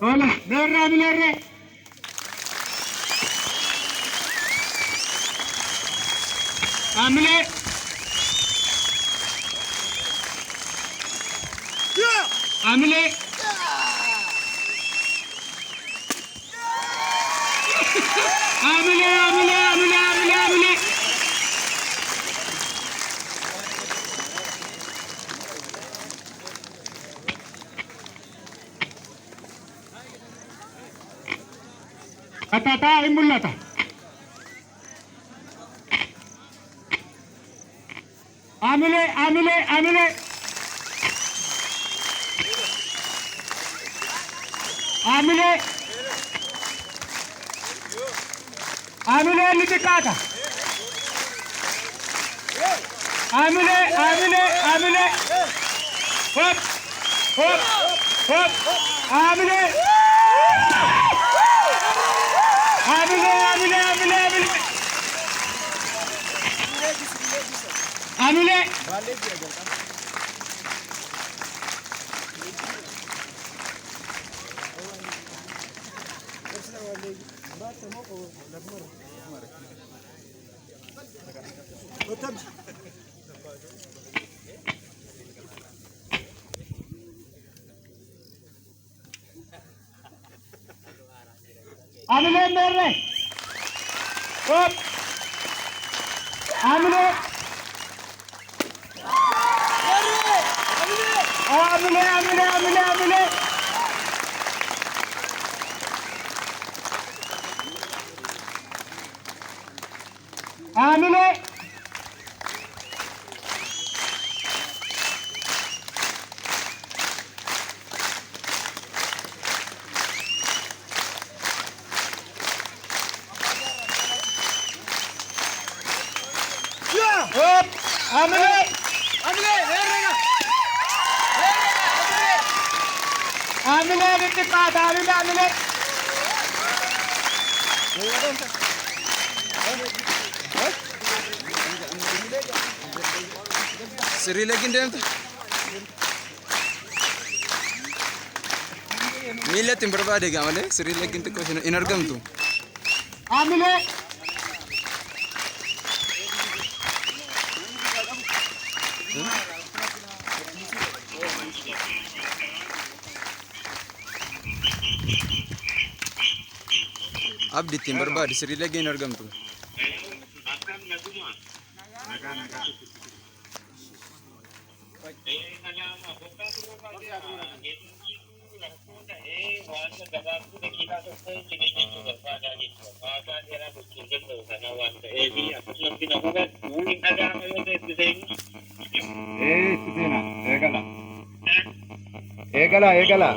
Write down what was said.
Hola, mirarre, mirarre. Amile. Amile. Amile, amile, amile, amile, amile. Atata, imullata. Amile, amile, amile. Amile. Amile litikata. Amile, amile, amile. Hop, hop, hop. Amile. Amile, amile, amile, amile. Amile. Amile merre. Hop. Amile. Amile, amile, amile, amile. Amile. Hop. Amile. Amile, merre. Amile litikata, amile, amile. Sirilegin deemte miillatti hin barbaade egaa malee sirilegin xiqqoo hin argamtu. Amile. Abditti hin barbaade sirilegin hin argamtu. Egala, egala.